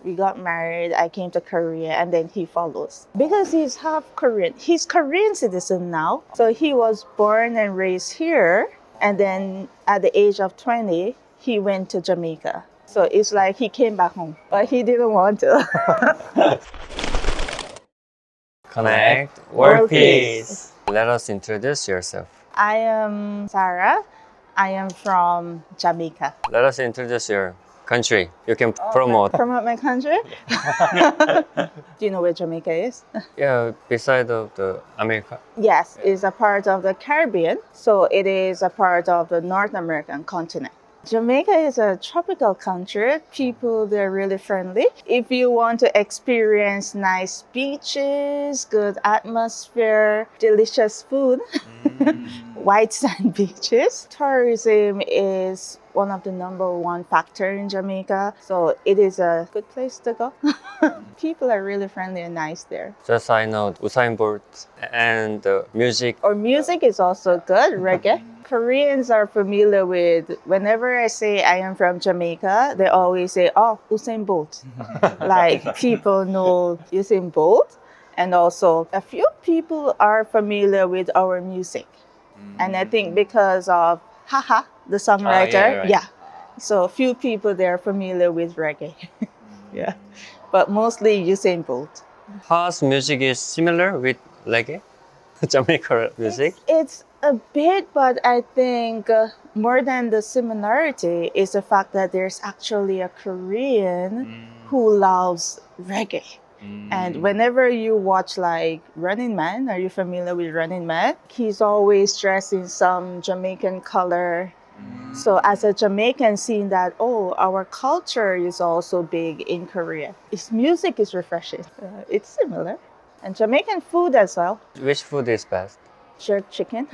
We got married, I came to Korea, and then he follows. Because he's half Korean. He's Korean citizen now. So he was born and raised here. And then at the age of 20, he went to Jamaica. So it's like he came back home, but he didn't want to. Connect, world peace. Let us introduce yourself. I am Sara. I am from Jamaica. Let us introduce your country. You can promote. Promote my country? Do you know where Jamaica is? Yeah, beside of the America. Yes, it's a part of the Caribbean. So it is a part of the North American continent. Jamaica is a tropical country. People, they're really friendly. If you want to experience nice beaches, good atmosphere, delicious food, white sand beaches, tourism is one of the #1 factor in Jamaica. So it is a good place to go. People are really friendly and nice there. Just I know Usain Bolt and the music. Or music is also good, reggae. Koreans are familiar with, whenever I say I am from Jamaica, they always say, oh, Usain Bolt. Like people know Usain Bolt. And also a few people are familiar with our music. And I think because of Haha, the songwriter, yeah, right. yeah. So a few people they're familiar with reggae. Yeah. But mostly Usain Bolt. House music is similar with reggae, Jamaica music. It's a bit, but I think more than the similarity is the fact that there's actually a Korean who loves reggae. And whenever you watch like Running Man, are you familiar with Running Man? He's always dressed in some Jamaican color. So as a Jamaican, seeing that, oh, our culture is also big in Korea. Its music is refreshing. It's similar. And Jamaican food as well. Which food is best? Jerk chicken.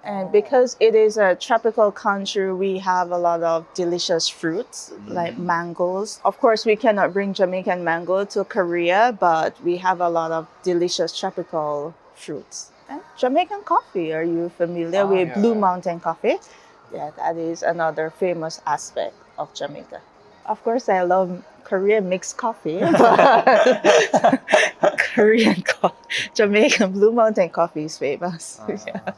And because it is a tropical country, we have a lot of delicious fruits like mangoes. Of course, we cannot bring Jamaican mango to Korea, but we have a lot of delicious tropical fruits. And Jamaican coffee. Are you familiar with Blue Mountain coffee? Yeah, that is another famous aspect of Jamaica. Of course, I love Korean mixed coffee, but Jamaican Blue Mountain coffee is famous. Yeah.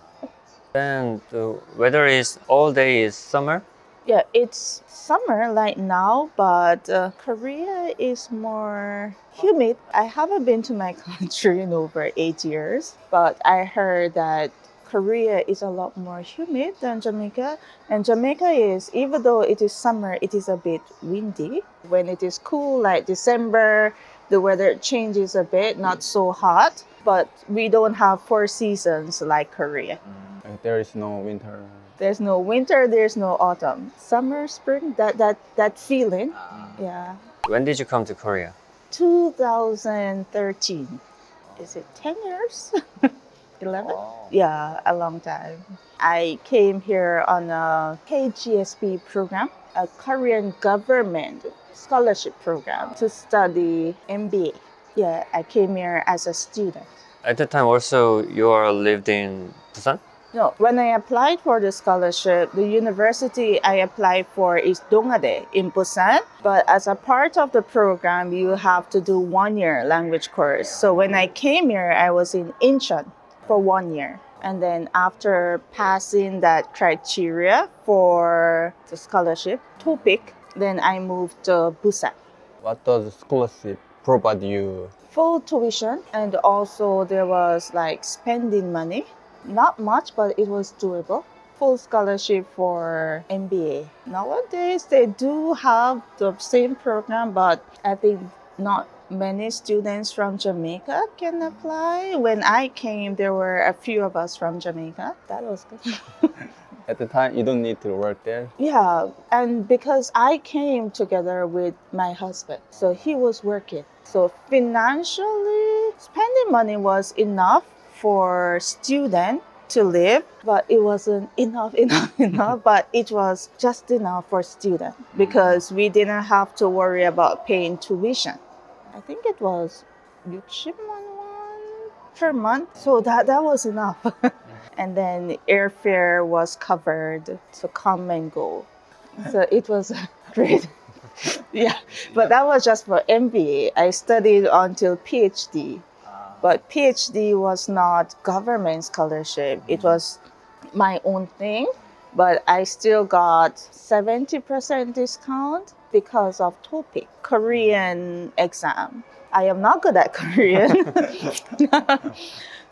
And the weather is all day is summer. Yeah, it's summer like now, but Korea is more humid. I haven't been to my country in over 8 years, but I heard that Korea is a lot more humid than Jamaica. And Jamaica is, even though it is summer, it is a bit windy. When it is cool, like December, the weather changes a bit, not so hot. But we don't have 4 seasons like Korea. There is no winter. There's no winter, there's no autumn. Summer, spring, that feeling. Yeah. When did you come to Korea? 2013. Is it 10 years? 11? Yeah, a long time. I came here on a KGSP program, a Korean government scholarship program to study MBA. Yeah, I came here as a student. At the time also you are lived in Busan? No, when I applied for the scholarship, the university I applied for is Dongade in Busan. But as a part of the program, you have to do 1-year language course. So when I came here, I was in Incheon for 1 year. And then after passing that criteria for the scholarship, TOPIK, then I moved to Busan. What does scholarship provide you? Full tuition, and also there was like spending money. Not much, but it was doable. Full scholarship for MBA. Nowadays, they do have the same program, but I think not many students from Jamaica can apply. When I came, there were a few of us from Jamaica. That was good. At the time, you don't need to work there. Yeah, and because I came together with my husband, so he was working. So financially, spending money was enough for student to live, but it wasn't enough, but it was just enough for student because we didn't have to worry about paying tuition. I think it was 60만 won per month, so that was enough. And then airfare was covered to come and go. So it was great. Yeah, but that was just for MBA. I studied until PhD, but PhD was not government scholarship. It was my own thing, but I still got 70% discount because of TOPIK, Korean exam. I am not good at Korean,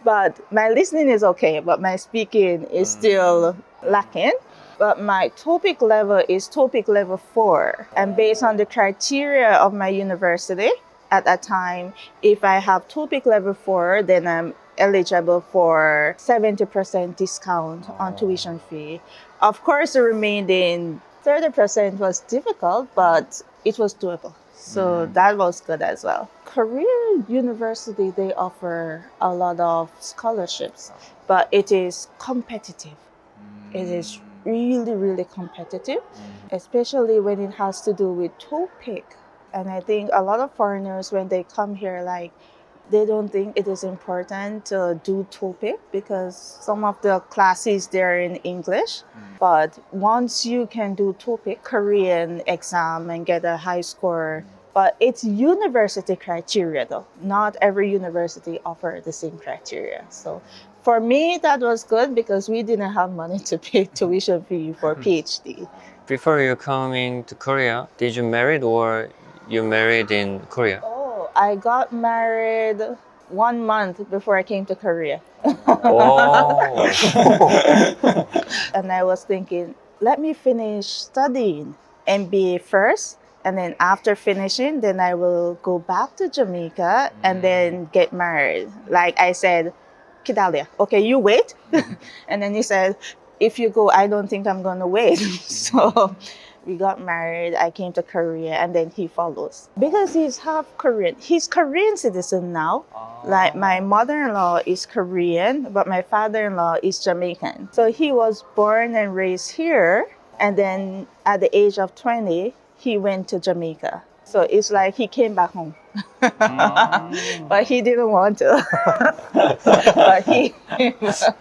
but my listening is okay, but my speaking is still lacking. But my TOPIK level is TOPIK level 4. And based on the criteria of my university at that time, if I have TOPIK level 4, then I'm eligible for 70% discount on tuition fee. Of course, the remaining 30% was difficult, but it was doable. So that was good as well. Korea University, they offer a lot of scholarships, but it is competitive. It is really, really competitive, especially when it has to do with TOPIK. And I think a lot of foreigners, when they come here, like, they don't think it is important to do TOPIK because some of the classes they're in English. But once you can do TOPIK, Korean exam, and get a high score, but it's university criteria though. Not every university offers the same criteria. So for me, that was good because we didn't have money to pay tuition fee for PhD. Before you coming to Korea, did you married or you married in Korea? Oh, I got married 1 month before I came to Korea. Oh. And I was thinking, let me finish studying MBA first. And then after finishing, then I will go back to Jamaica and then get married. Like I said, Kidalia, okay, you wait. And then he said, if you go, I don't think I'm going to wait. So we got married. I came to Korea and then he follows. Because he's half Korean. He's Korean citizen now. Like my mother-in-law is Korean, but my father-in-law is Jamaican. So he was born and raised here. And then at the age of 20, he went to Jamaica. So it's like he came back home. But he didn't want to. But he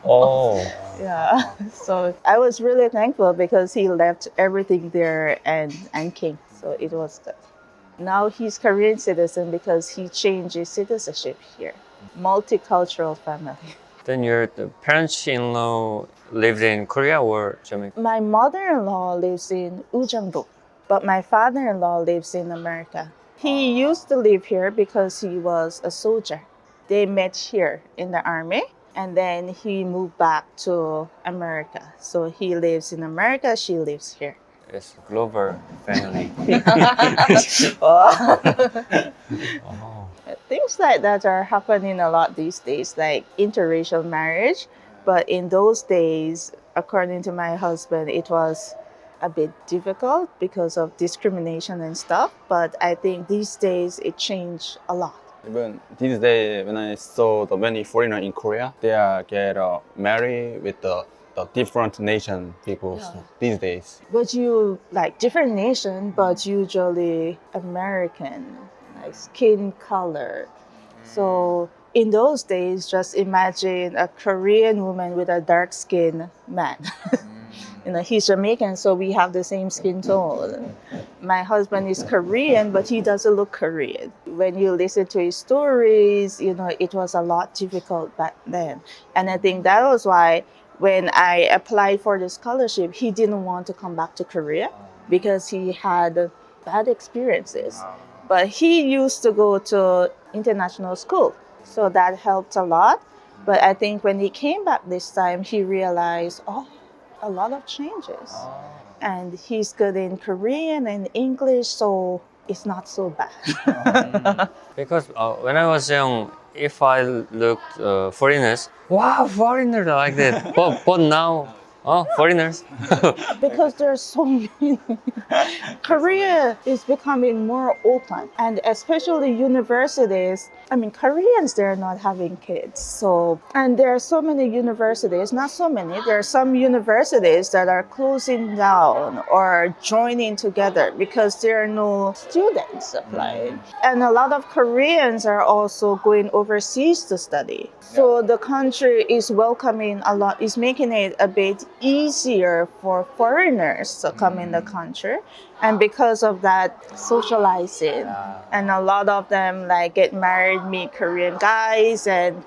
Oh. yeah. So I was really thankful because he left everything there and came. So it was good. Now he's Korean citizen because he changed his citizenship here. Multicultural family. Then your parents-in-law lived in Korea or Jamaica? My mother-in-law lives in Ujangdo, but my father-in-law lives in America. He used to live here because he was a soldier. They met here in the army, and then he moved back to America. So he lives in America, she lives here. It's a global family. Oh. Oh. Things like that are happening a lot these days, like interracial marriage. But in those days, according to my husband, it was a bit difficult because of discrimination and stuff. But I think these days it changed a lot. Even these days, when I saw the many foreigners in Korea, they are get married with the different nation people these days. But you like different nation, but usually American, like skin color. So in those days, just imagine a Korean woman with a dark skinned man. You know, he's Jamaican, so we have the same skin tone. My husband is Korean, but he doesn't look Korean. When you listen to his stories, you know, it was a lot difficult back then. And I think that was why when I applied for the scholarship, he didn't want to come back to Korea because he had bad experiences. But he used to go to international school, so that helped a lot. But I think when he came back this time, he realized, a lot of changes. And he's good in Korean and English, so it's not so bad. Because when I was young, if I looked foreigners, wow, foreigners like that. But now, foreigners. Because there's so many. Korea is becoming more open, and especially universities. I mean, Koreans, they're not having kids. So, and there are so many universities, not so many, there are some universities that are closing down or joining together because there are no students applying. And a lot of Koreans are also going overseas to study. So the country is welcoming a lot, is making it a bit easier for foreigners to come in the country. And because of that, socializing. And a lot of them like get married, meet Korean guys, and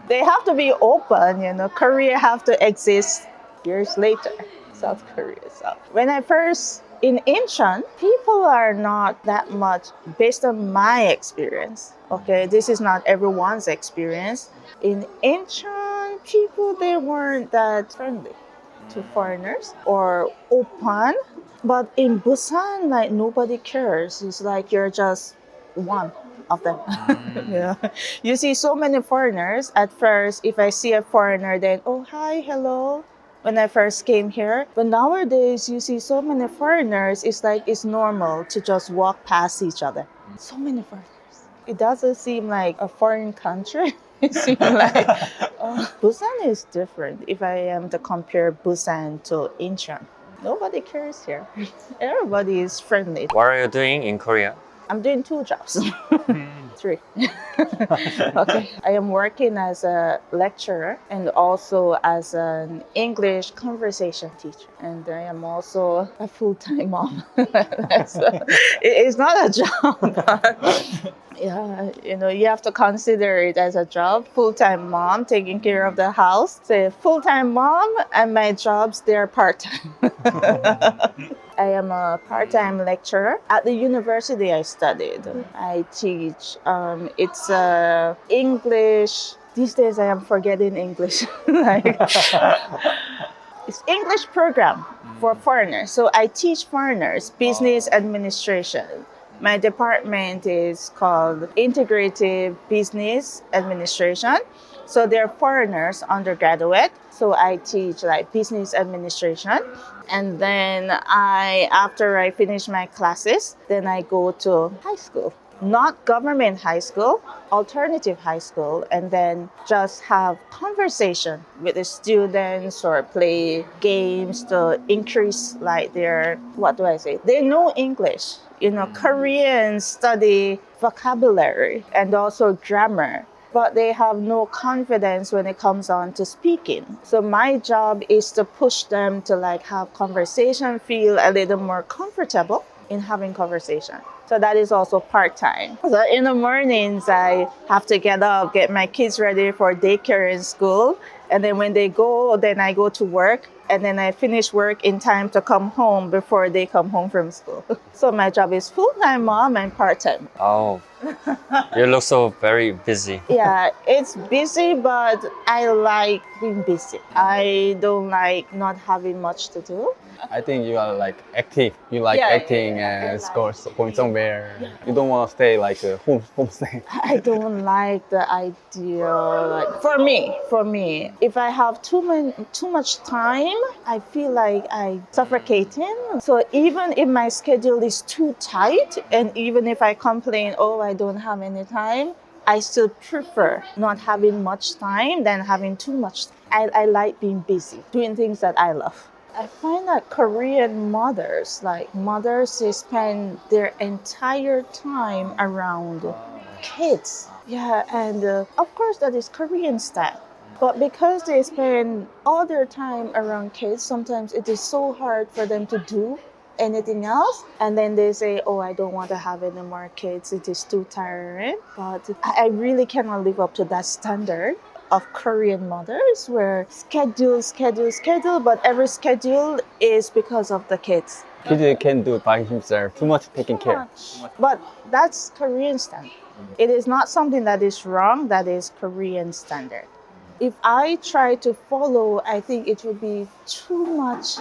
they have to be open. Korea have to exist years later. South Korea. So when I first in Incheon, people are not that much, based on my experience. Okay, this is not everyone's experience. In Incheon, people, they weren't that friendly to foreigners or open. But in Busan, like nobody cares. It's like you're just one of them. Yeah. You see so many foreigners. At first, if I see a foreigner, then, oh, hi, hello. When I first came here. But nowadays, you see so many foreigners, it's like it's normal to just walk past each other. So many foreigners. It doesn't seem like a foreign country. It seems like Busan is different. If I am to compare Busan to Incheon, nobody cares here. Everybody is friendly. What are you doing in Korea? I'm doing 2 jobs. 3. Okay. I am working as a lecturer and also as an English conversation teacher. And I am also a full-time mom. It's not a job, but yeah, you have to consider it as a job. Full-time mom, taking care of the house. Say full-time mom, and my jobs, they're part-time. I am a part-time lecturer. At the university I studied, I teach. It's English. These days I am forgetting English. It's English program for foreigners. So I teach foreigners business administration. My department is called Integrative Business Administration. So they're foreigners, undergraduate. So I teach like business administration. And then after I finish my classes, then I go to high school. Not government high school, alternative high school, and then just have conversation with the students or play games to increase like their, they know English. Koreans study vocabulary and also grammar, but they have no confidence when it comes on to speaking. So my job is to push them to like have conversation, feel a little more comfortable in having conversation. So that is also part-time. So in the mornings, I have to get up, get my kids ready for daycare in school. And then when they go, then I go to work. And then I finish work in time to come home before they come home from school. So my job is full-time mom and part-time. Oh, you look so very busy. Yeah, it's busy, but I like being busy. I don't like not having much to do. I think you are like active. You like acting and scores going somewhere. You don't want to stay like homestay. I don't like the idea. Like for me, if I have too much time, I feel like I'm suffocating. So even if my schedule is too tight, and even if I complain, oh, I don't have any time, I still prefer not having much time than having too much time. I like being busy, doing things that I love. I find that Korean mothers, they spend their entire time around kids. Yeah, and of course that is Korean style. But because they spend all their time around kids, sometimes it is so hard for them to do anything else. And then they say, oh, I don't want to have any more kids. It is too tiring. But I really cannot live up to that standard of Korean mothers where schedule, but every schedule is because of the kids. Kids can do it by himself. Too much taking care. But that's Korean standard. It is not something that is wrong. That is Korean standard. If I try to follow, I think it would be too much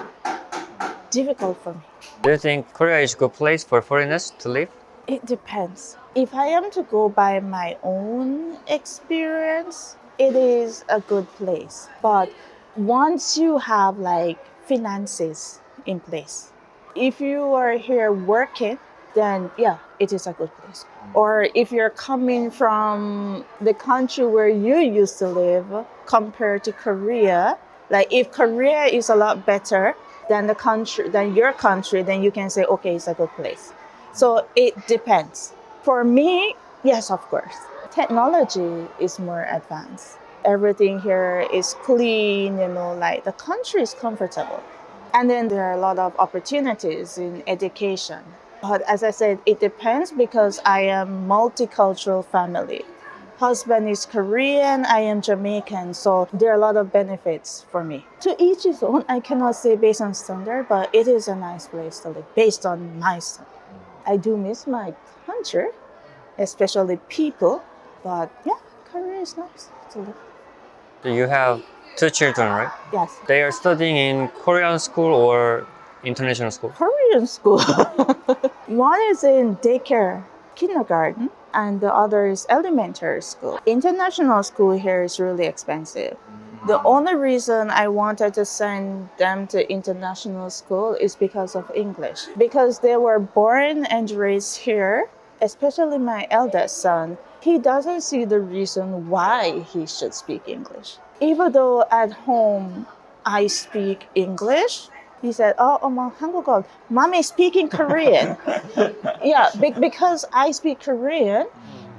difficult for me. Do you think Korea is a good place for foreigners to live? It depends. If I am to go by my own experience, it is a good place. But once you have like finances in place, if you are here working, then yeah, it is a good place. Or if you're coming from the country where you used to live compared to Korea, like if Korea is a lot better than your country, then you can say, okay, it's a good place. So it depends. For me, yes, of course. Technology is more advanced. Everything here is clean, like the country is comfortable. And then there are a lot of opportunities in education. But as I said, it depends because I am multicultural family. Husband is Korean, I am Jamaican, so there are a lot of benefits for me. To each his own, I cannot say based on standard, but it is a nice place to live based on my standard. I do miss my country, especially people, but yeah, Korea is nice to live. So you have 2 children, right? Yes. They are studying in Korean school or international school? Korean school. One is in daycare, kindergarten, and the other is elementary school. International school here is really expensive. The only reason I wanted to send them to international school is because of English. Because they were born and raised here, especially my eldest son, he doesn't see the reason why he should speak English. Even though at home I speak English, he said, "Oh, 엄마 한국어, mommy speaking Korean." Yeah, because I speak Korean.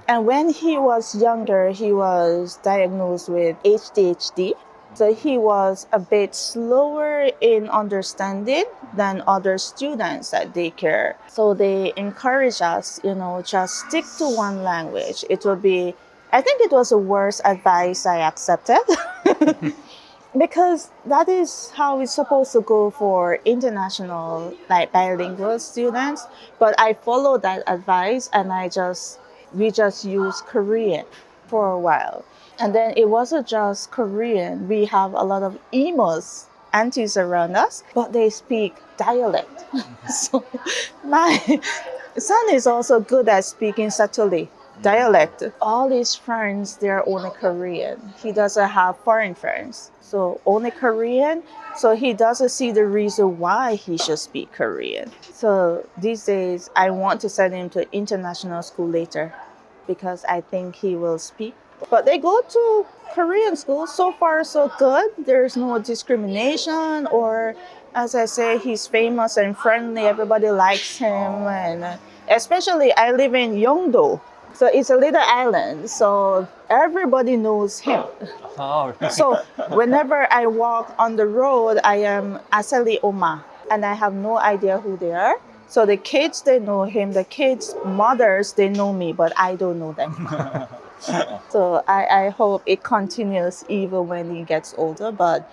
And when he was younger, he was diagnosed with ADHD. So he was a bit slower in understanding than other students at daycare. So they encourage us, just stick to one language. It will be, I think it was the worst advice I accepted. Because that is how it's supposed to go for international, like bilingual students. But I followed that advice and we just used Korean for a while. And then it wasn't just Korean. We have a lot of emos, aunties around us, but they speak dialect. So my son is also good at speaking subtly. Dialect. All his friends, they're only Korean. He doesn't have foreign friends. So only Korean. So he doesn't see the reason why he should speak Korean. So these days, I want to send him to international school later because I think he will speak. But they go to Korean school. So far, so good. There's no discrimination or, as I say, he's famous and friendly. Everybody likes him. And especially, I live in Yeongdo. So it's a little island, so everybody knows him. Oh, really? So whenever I walk on the road, I am Asali Oma, and I have no idea who they are. So the kids, they know him. The kids' mothers, they know me, but I don't know them. So I hope it continues even when he gets older, but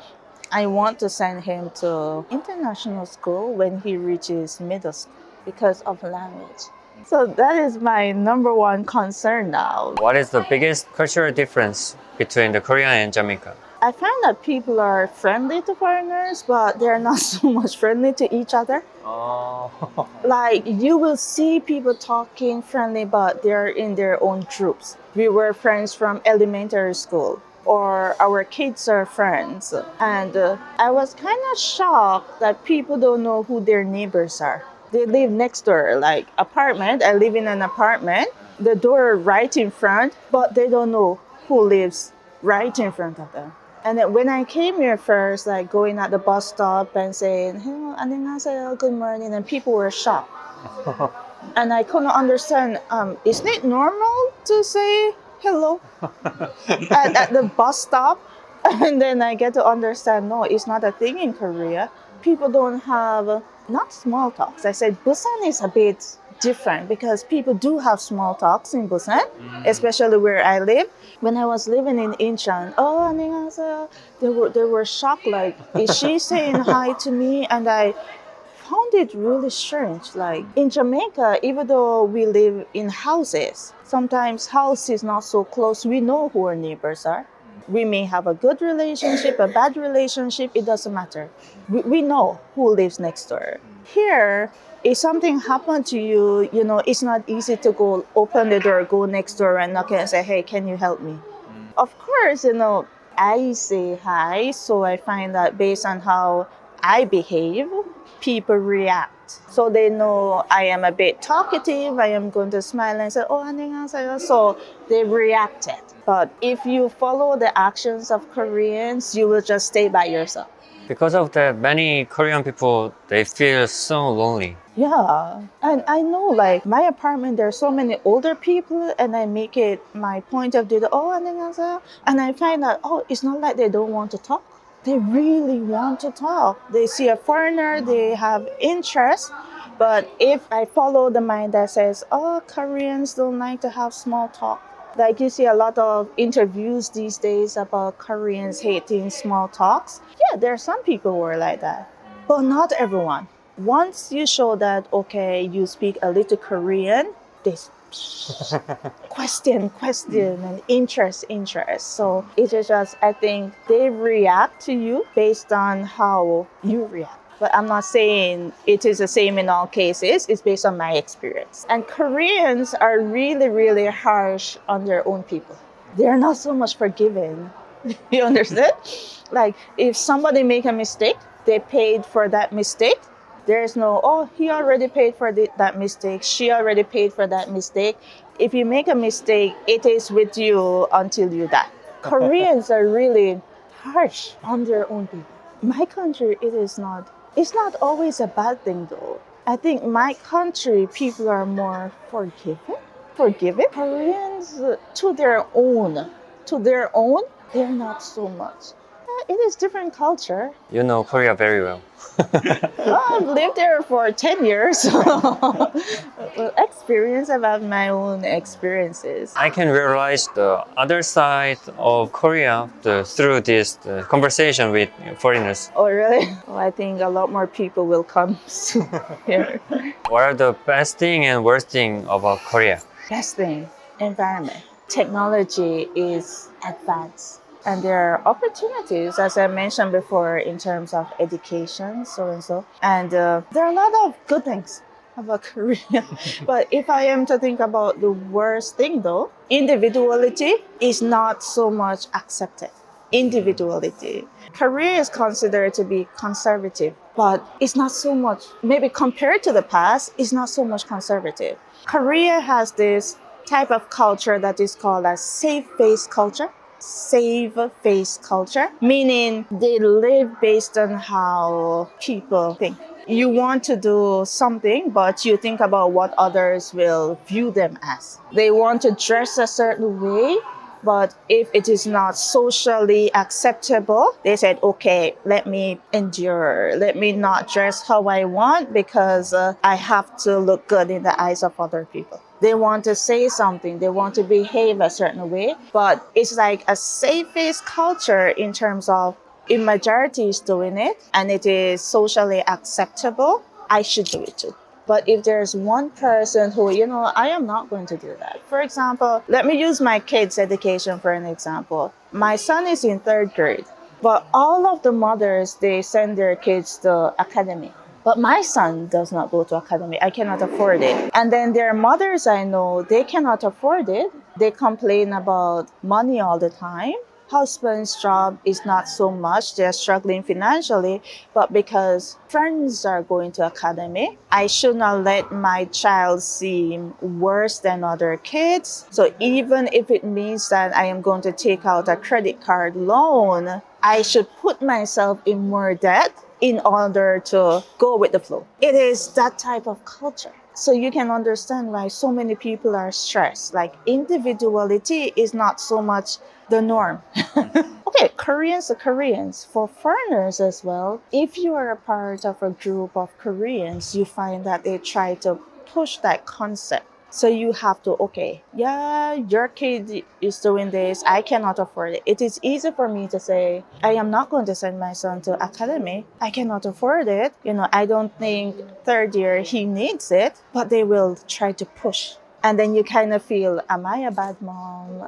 I want to send him to international school when he reaches middle school because of language. So that is my number one concern now. What is the biggest cultural difference between the Korea and Jamaica? I found that people are friendly to foreigners, but they're not so much friendly to each other. Oh. Like you will see people talking friendly, but they're in their own groups. We were friends from elementary school, or our kids are friends. And I was kind of shocked that people don't know who their neighbors are. They live next door, like apartment. I live in an apartment. The door right in front, but they don't know who lives right in front of them. And then when I came here first, like going at the bus stop and saying, "Hello, 안녕하세요, good morning," and people were shocked. And I couldn't understand, isn't it normal to say hello at the bus stop? And then I get to understand, no, it's not a thing in Korea. People don't have, not small talks. I said Busan is a bit different because people do have small talks in Busan, especially where I live. When I was living in Incheon, "Oh, 안녕하세요," they were shocked, like, is she saying hi to me? And I found it really strange. Like in Jamaica, even though we live in houses, sometimes house is not so close. We know who our neighbors are. We may have a good relationship, a bad relationship, it doesn't matter. We know who lives next door. Here, if something happened to you, it's not easy to go open the door, go next door and knock and say, "Hey, can you help me?" Of course, I say hi, so I find that based on how I behave, people react. So they know I am a bit talkative, I am going to smile and say, "Oh, 안녕하세요." So they reacted. But if you follow the actions of Koreans, you will just stay by yourself. Because of that, many Korean people, they feel so lonely. Yeah. And I know, like, my apartment, there are so many older people, and I make it my point of view that, oh, 안녕하세요. And I find that, oh, it's not like they don't want to talk. They really want to talk. They see a foreigner, they have interest. But if I follow the mind that says, oh, Koreans don't like to have small talk, like you see a lot of interviews these days about Koreans hating small talks. Yeah, there are some people who are like that, but not everyone. Once you show that, okay, you speak a little Korean, they question, and interest. So it is just, I think they react to you based on how you react. But I'm not saying it is the same in all cases. It's based on my experience. And Koreans are really, really harsh on their own people. They're not so much forgiving. You understand? Like, if somebody make a mistake, they paid for that mistake. There's no, oh, he already paid for that mistake. She already paid for that mistake. If you make a mistake, it is with you until you die. Koreans are really harsh on their own people. My country, it's not always a bad thing though. I think my country, people are more forgiving. Koreans, to their own, they're not so much. It is different culture. You know Korea very well. Well, I've lived there for 10 years. So experience about my own experiences. I can realize the other side of Korea through this conversation with foreigners. Oh, really? Well, I think a lot more people will come soon here. What are the best thing and worst thing about Korea? Best thing, environment. Technology is advanced. And there are opportunities, as I mentioned before, in terms of education, so and so. And there are a lot of good things about Korea. But if I am to think about the worst thing though, individuality is not so much accepted. Individuality. Korea is considered to be conservative, but it's not so much, maybe compared to the past, it's not so much conservative. Korea has this type of culture that is called a safe face culture. Save face culture, meaning they live based on how people think. You want to do something, but you think about what others will view them as. They want to dress a certain way, but if it is not socially acceptable, they said, okay, let me endure. Let me not dress how I want because I have to look good in the eyes of other people. They want to say something. They want to behave a certain way. But it's like a safe face culture in terms of if majority is doing it and it is socially acceptable, I should do it too. But if there's one person who, I am not going to do that. For example, let me use my kids' education for an example. My son is in 3rd grade, but all of the mothers, they send their kids to academy. But my son does not go to academy. I cannot afford it. And then there are mothers I know, they cannot afford it. They complain about money all the time. Husband's job is not so much. They're struggling financially. But because friends are going to academy, I should not let my child seem worse than other kids. So even if it means that I am going to take out a credit card loan, I should put myself in more debt in order to go with the flow. It is that type of culture. So you can understand why so many people are stressed. Like individuality is not so much the norm. Okay, Koreans are Koreans. For foreigners as well, if you are a part of a group of Koreans, you find that they try to push that concept. So you have to, okay, yeah, your kid is doing this. I cannot afford it. It is easy for me to say, I am not going to send my son to academy. I cannot afford it. I don't think 3rd year he needs it, but they will try to push. And then you kind of feel, am I a bad mom?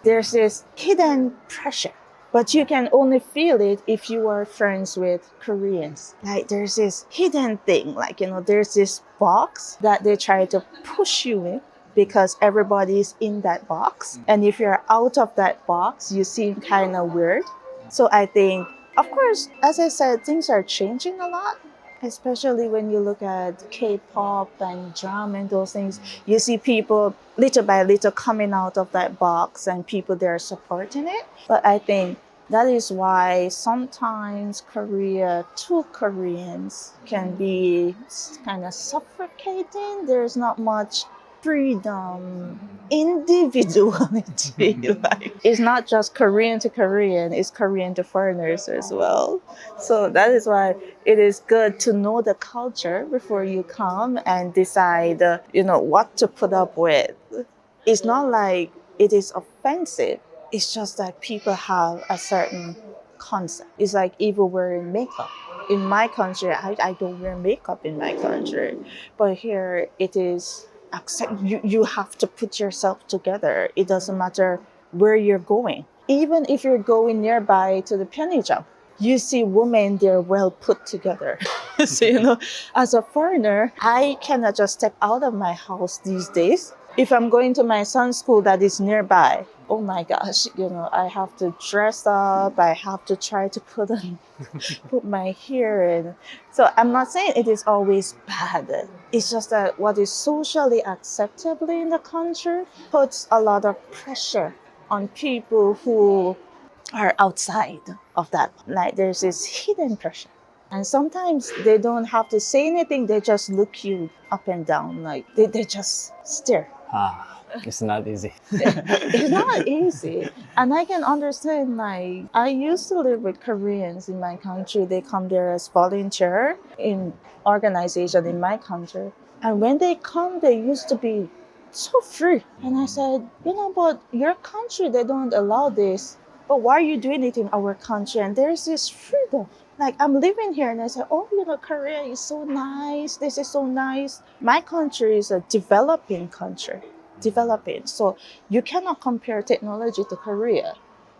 There's this hidden pressure. But you can only feel it if you are friends with Koreans. Like there's this hidden thing, there's this box that they try to push you in because everybody's in that box. And if you're out of that box, you seem kind of weird. So I think, of course, as I said, things are changing a lot. Especially when you look at K-pop and drama and those things, you see people little by little coming out of that box and people there supporting it. But I think That is why sometimes Korea to Koreans can be kind of suffocating. There's not much freedom, individuality. Like, it's not just Korean to Korean, it's Korean to foreigners as well. So that is why it is good to know the culture before you come and decide, what to put up with. It's not like it is offensive. It's just that people have a certain concept. It's like even wearing makeup. In my country, I don't wear makeup in my country. But here it is accept you have to put yourself together. It doesn't matter where you're going. Even if you're going nearby to the 편의점, you see women, they're well put together. So, as a foreigner, I cannot just step out of my house these days. If I'm going to my son's school that is nearby, oh my gosh, I have to dress up. I have to try to put my hair in. So I'm not saying it is always bad. It's just that what is socially acceptable in the country puts a lot of pressure on people who are outside of that. Like there's this hidden pressure. And sometimes they don't have to say anything. They just look you up and down. Like they just stare. It's not easy. It's not easy. And I can understand, like, I used to live with Koreans in my country. They come there as volunteer in organization in my country. And when they come, they used to be so free. And I said, but your country, they don't allow this. But why are you doing it in our country? And there's this freedom. Like, I'm living here and I said, Korea is so nice. This is so nice. My country is a developing country. Developing. So you cannot compare technology to Korea.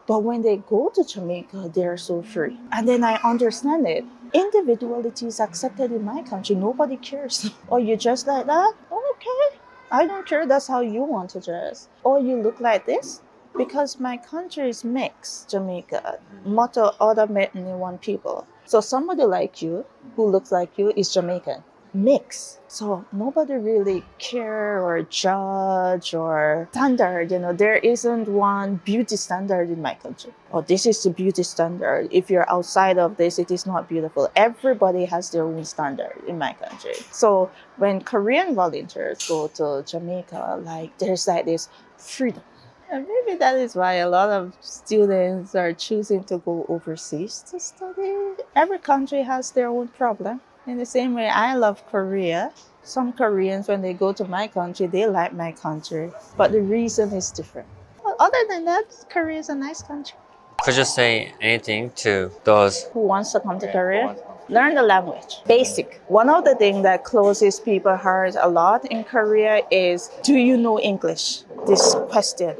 But when they go to Jamaica, they're so free. And then I understand it. Individuality is accepted in my country. Nobody cares. Or you dress like that? Okay. I don't care. That's how you want to dress. Or you look like this? Because my country is mixed, Jamaica. Not other mainly one people. So somebody like you, who looks like you, is Jamaican. Mix. So nobody really care or judge or standard. There isn't one beauty standard in my country. Oh, this is the beauty standard. If you're outside of this, it is not beautiful. Everybody has their own standard in my country. So when Korean volunteers go to Jamaica, there's this freedom. And maybe that is why a lot of students are choosing to go overseas to study. Every country has their own problem. In the same way, I love Korea. Some Koreans, when they go to my country, they like my country. But the reason is different. But other than that, Korea is a nice country. Could you say anything to those? Who wants to come to Korea? Learn the language. Basic. One of the things that closes people's hearts a lot in Korea is, do you know English? This question.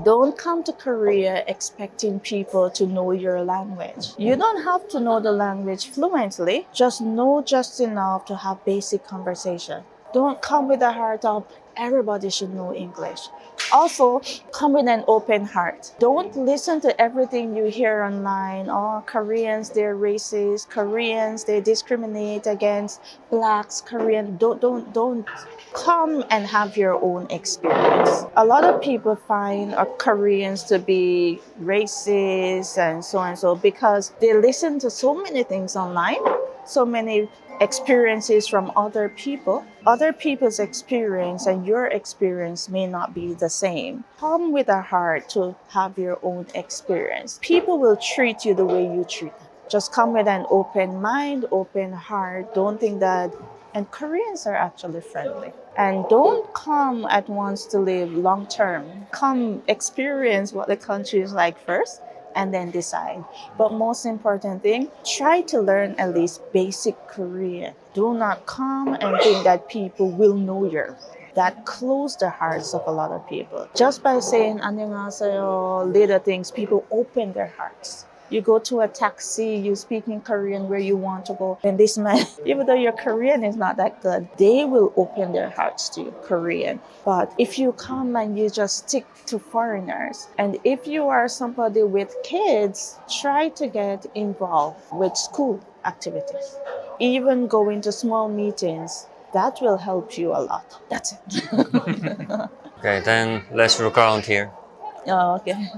Don't come to Korea expecting people to know your language. You don't have to know the language fluently. Just know just enough to have basic conversation. Don't come with a heart of everybody should know English. Also, come with an open heart. Don't listen to everything you hear online. Oh, Koreans, they're racist. Koreans, they discriminate against blacks. Korean, don't come and have your own experience. A lot of people find Koreans to be racist and so because they listen to so many things online, so many experiences from other people. Other people's experience and your experience may not be the same. Come with a heart to have your own experience. People will treat you the way you treat them. Just come with an open mind, open heart. Don't think that. And Koreans are actually friendly. And don't come at once to live long term. Come experience what the country is like first and then decide. But most important thing, try to learn at least basic Korean. Do not come and think that people will know you. That closed the hearts of a lot of people. Just by saying 안녕하세요, little things, people open their hearts. You go to a taxi, you speak in Korean where you want to go. And this man, even though your Korean is not that good, they will open their hearts to you, Korean. But if you come and you just stick to foreigners, and if you are somebody with kids, try to get involved with school activities. Even going to small meetings, that will help you a lot. That's it. Okay, then let's look around here. Oh, okay.